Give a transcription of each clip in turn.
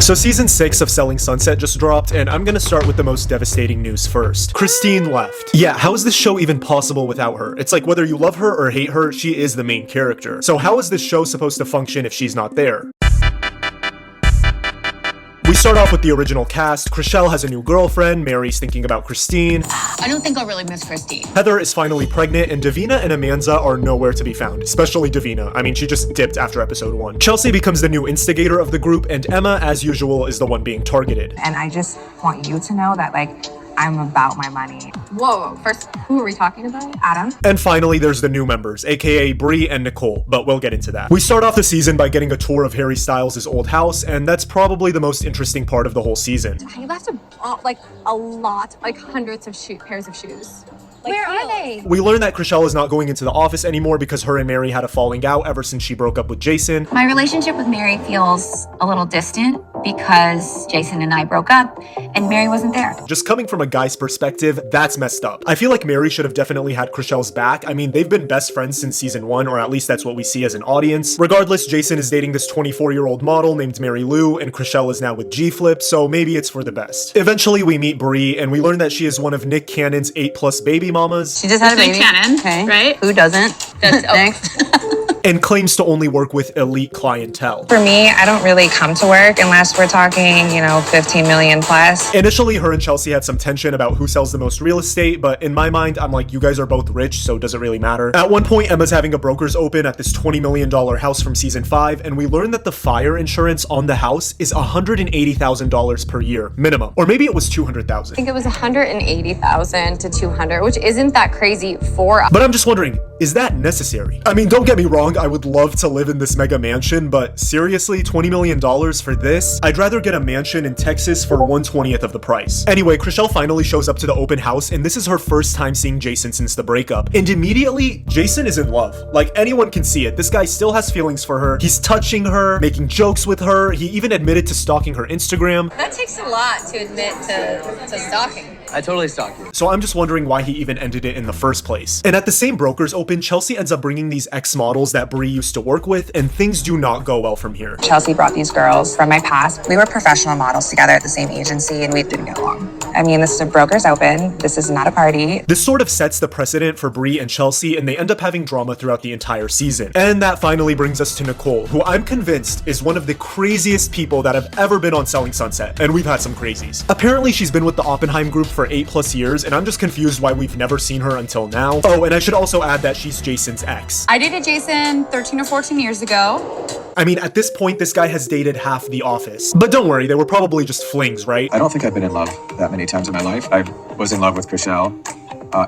So season 6 of Selling Sunset just dropped, and I'm gonna start with the most devastating news first. Christine left. Yeah, how is this show even possible without her? It's like whether you love her or hate her, she is the main character. So how is this show supposed to function if she's not there? We start off with the original cast. Chrishell has a new girlfriend, Mary's thinking about Christine. I don't think I'll really miss Christine. Heather is finally pregnant, and Davina and Amanza are nowhere to be found, especially Davina. I mean, she just dipped after episode 1. Chelsea becomes the new instigator of the group, and Emma, as usual, is the one being targeted. And I just want you to know that, like, I'm about my money. Whoa, first, who are we talking about? Adam? And finally, there's the new members, aka Brie and Nicole, but we'll get into that. We start off the season by getting a tour of Harry Styles' old house, and that's probably the most interesting part of the whole season. He left a lot, like hundreds of pairs of shoes. Like, where are they? We learn that Chrishell is not going into the office anymore because her and Mary had a falling out ever since she broke up with Jason. My relationship with Mary feels a little distant because Jason and I broke up and Mary wasn't there. Just coming from a guy's perspective, that's messed up. I feel like Mary should have definitely had Chrishell's back. I mean, they've been best friends since season 1, or at least that's what we see as an audience. Regardless, Jason is dating this 24-year-old model named Mary Lou, and Chrishell is now with G-Flip, so maybe it's for the best. Eventually, we meet Brie, and we learn that she is one of Nick Cannon's 8+ baby mamas. She just had a baby. Cannon, Okay. right? Who doesn't? That's Next. And claims to only work with elite clientele. For me, I don't really come to work unless we're talking, 15 million plus. Initially, her and Chelsea had some tension about who sells the most real estate, but in my mind, I'm like, you guys are both rich, so does it really matter? At one point, Emma's having a broker's open at this $20 million house from season 5, and we learn that the fire insurance on the house is $180,000 per year, minimum. Or maybe it was $200,000. I think it was 180,000 to 200, which isn't that crazy for us. But I'm just wondering, is that necessary? I mean, don't get me wrong, I would love to live in this mega mansion, but seriously, $20 million for this? I'd rather get a mansion in Texas for 1/20th of the price. Anyway, Chrishell finally shows up to the open house, and this is her first time seeing Jason since the breakup. And immediately, Jason is in love. Like, anyone can see it. This guy still has feelings for her. He's touching her, making jokes with her. He even admitted to stalking her Instagram. That takes a lot to admit to stalking. I totally stalk you. So I'm just wondering why he even ended it in the first place. And at the same broker's open, Chelsea ends up bringing these ex-models that Brie used to work with, and things do not go well from here. Chelsea brought these girls from my past. We were professional models together at the same agency, and we didn't get along. I mean, this is a broker's open. This is not a party. This sort of sets the precedent for Brie and Chelsea, and they end up having drama throughout the entire season. And that finally brings us to Nicole, who I'm convinced is one of the craziest people that have ever been on Selling Sunset, and we've had some crazies. Apparently, she's been with the Oppenheim group for 8+ years, and I'm just confused why we've never seen her until now. Oh, and I should also add that she's Jason's ex. I dated Jason 13 or 14 years ago. I mean, at this point, this guy has dated half the office. But don't worry, they were probably just flings, right? I don't think I've been in love that many times in my life. I was in love with Chrishell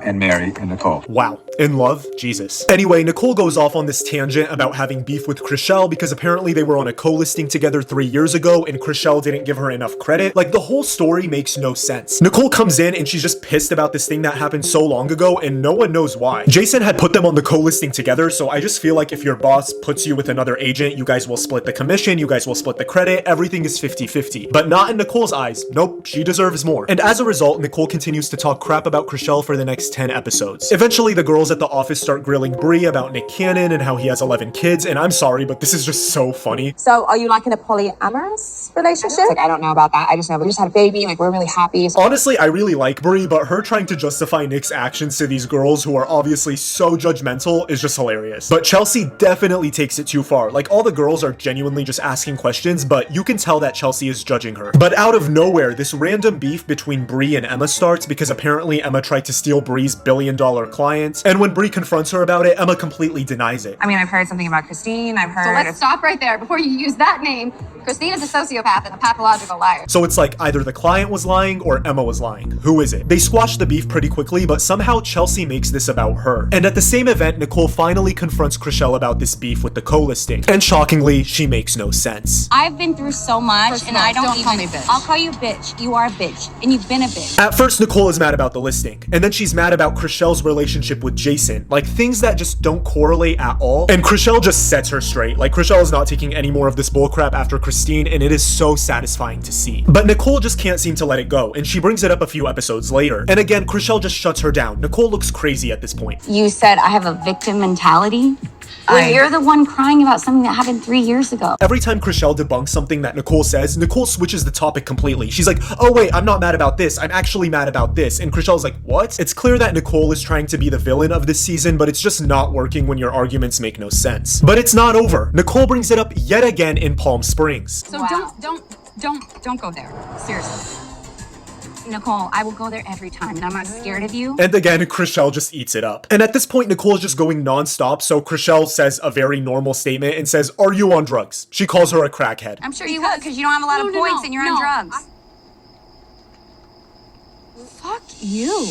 and Mary and Nicole. Wow. In love? Jesus. Anyway, Nicole goes off on this tangent about having beef with Chrishell because apparently they were on a co-listing together 3 years ago and Chrishell didn't give her enough credit. Like, the whole story makes no sense. Nicole comes in and she's just pissed about this thing that happened so long ago and no one knows why. Jason had put them on the co-listing together, so I just feel like if your boss puts you with another agent, you guys will split the commission, you guys will split the credit, everything is 50-50. But not in Nicole's eyes. Nope, she deserves more. And as a result, Nicole continues to talk crap about Chrishell for the next 10 episodes. Eventually, the girls at the office start grilling Brie about Nick Cannon and how he has 11 kids, and I'm sorry, but this is just so funny. So are you like in a polyamorous relationship? Like, I don't know about that. I just know we just had a baby. Like, we're really happy. Honestly, I really like Brie, but her trying to justify Nick's actions to these girls who are obviously so judgmental is just hilarious. But Chelsea definitely takes it too far. Like, all the girls are genuinely just asking questions, but you can tell that Chelsea is judging her. But out of nowhere, this random beef between Brie and Emma starts because apparently Emma tried to steal Brie's billion-dollar client. And when Brie confronts her about it, Emma completely denies it. I mean, I've heard something about Christine. I've heard... So let's stop right there before you use that name. Christine is a sociopath and a pathological liar. So it's like either the client was lying or Emma was lying. Who is it? They squash the beef pretty quickly, but somehow Chelsea makes this about her. And at the same event, Nicole finally confronts Chrishell about this beef with the co-listing. And shockingly, she makes no sense. I've been through so much First of and all, I don't don't call even... me bitch. I'll call you bitch. You are a bitch. And you've been a bitch. At first, Nicole is mad about the listing, and then she's mad about Chrishell's relationship with Jason. Like, things that just don't correlate at all. And Chrishell just sets her straight. Like, Chrishell is not taking any more of this bullcrap after Christine, and it is so satisfying to see. But Nicole just can't seem to let it go, and she brings it up a few episodes later. And again, Chrishell just shuts her down. Nicole looks crazy at this point. You said I have a victim mentality. Well, you're the one crying about something that happened 3 years ago. Every time Chrishell debunks something that Nicole says, Nicole switches the topic completely. She's like, oh wait, I'm not mad about this, I'm actually mad about this. And Chrishell's like, what? It's clear that Nicole is trying to be the villain of this season, but it's just not working when your arguments make no sense. But it's not over. Nicole brings it up yet again in Palm Springs. So don't go there. Seriously. Nicole, I will go there every time, and I'm not scared of you. And again, Chrishell just eats it up. And at this point, Nicole is just going non-stop, so Chrishell says a very normal statement and says, are you on drugs? She calls her a crackhead. I'm sure you would, because you don't have a lot of points and you're on drugs. Fuck you.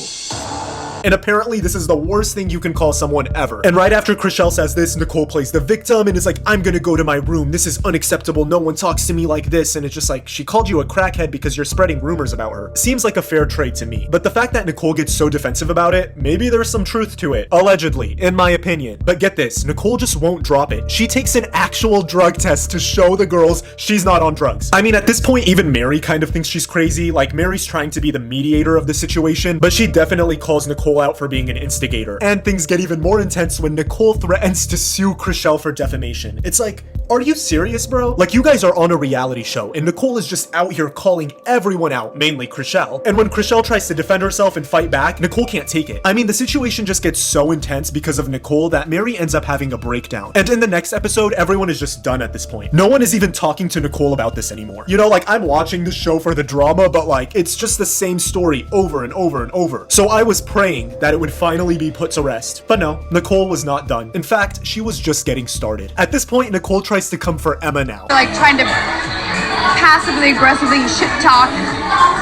And apparently this is the worst thing you can call someone ever. And right after Chrishell says this, Nicole plays the victim and is like, I'm gonna go to my room. This is unacceptable. No one talks to me like this. And it's just like, she called you a crackhead because you're spreading rumors about her. Seems like a fair trade to me. But the fact that Nicole gets so defensive about it, maybe there's some truth to it. Allegedly, in my opinion. But get this, Nicole just won't drop it. She takes an actual drug test to show the girls she's not on drugs. I mean, at this point, even Mary kind of thinks she's crazy. Like, Mary's trying to be the mediator of the situation, but she definitely calls Nicole out for being an instigator. And things get even more intense when Nicole threatens to sue Chrishell for defamation. It's like, are you serious, bro? Like, you guys are on a reality show, and Nicole is just out here calling everyone out, mainly Chrishell. And when Chrishell tries to defend herself and fight back, Nicole can't take it. I mean, the situation just gets so intense because of Nicole that Mary ends up having a breakdown. And in the next episode, everyone is just done at this point. No one is even talking to Nicole about this anymore. You know, like, I'm watching this show for the drama, but like, it's just the same story over and over and over. So I was praying that it would finally be put to rest. But no, Nicole was not done. In fact, she was just getting started. At this point, Nicole tries to come for Emma now. Like trying to passively aggressively shit talk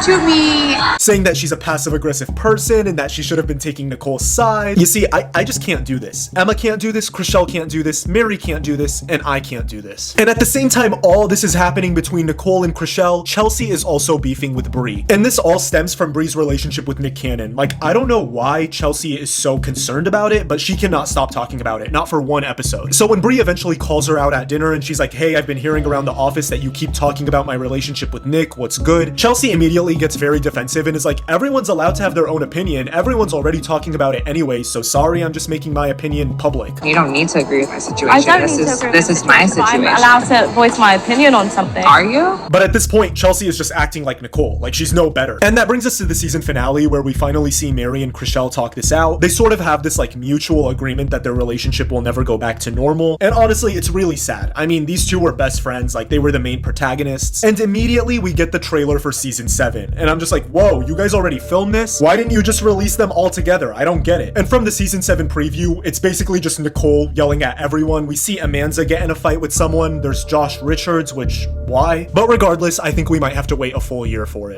to me, saying that she's a passive-aggressive person and that she should have been taking Nicole's side. You see, I just can't do this. Emma can't do this, Chrishell can't do this, Mary can't do this, and I can't do this. And at the same time all this is happening between Nicole and Chrishell, Chelsea is also beefing with Bree. And this all stems from Bree's relationship with Nick Cannon. Like, I don't know why Chelsea is so concerned about it, but she cannot stop talking about it, not for one episode. So when Bree eventually calls her out at dinner and she's like, hey, I've been hearing around the office that you keep talking about my relationship with Nick, what's good? Chelsea immediately gets very defensive and is like, everyone's allowed to have their own opinion. Everyone's already talking about it anyway, so sorry, I'm just making my opinion public. You don't need to agree with my situation. I don't need to This agree is with my but situation. I'm allowed to voice my opinion on something. Are you? But at this point, Chelsea is just acting like Nicole, like she's no better. And that brings us to the season finale where we finally see Mary and Chrishell talk this out. They sort of have this like mutual agreement that their relationship will never go back to normal. And honestly, it's really sad. I mean, these two were best friends, like they were the main protagonists. And immediately we get the trailer for season 7. And I'm just like, whoa, you guys already filmed this? Why didn't you just release them all together? I don't get it. And from the season 7 preview, it's basically just Nicole yelling at everyone. We see Amanza get in a fight with someone. There's Josh Richards, which, why? But regardless, I think we might have to wait a full year for it.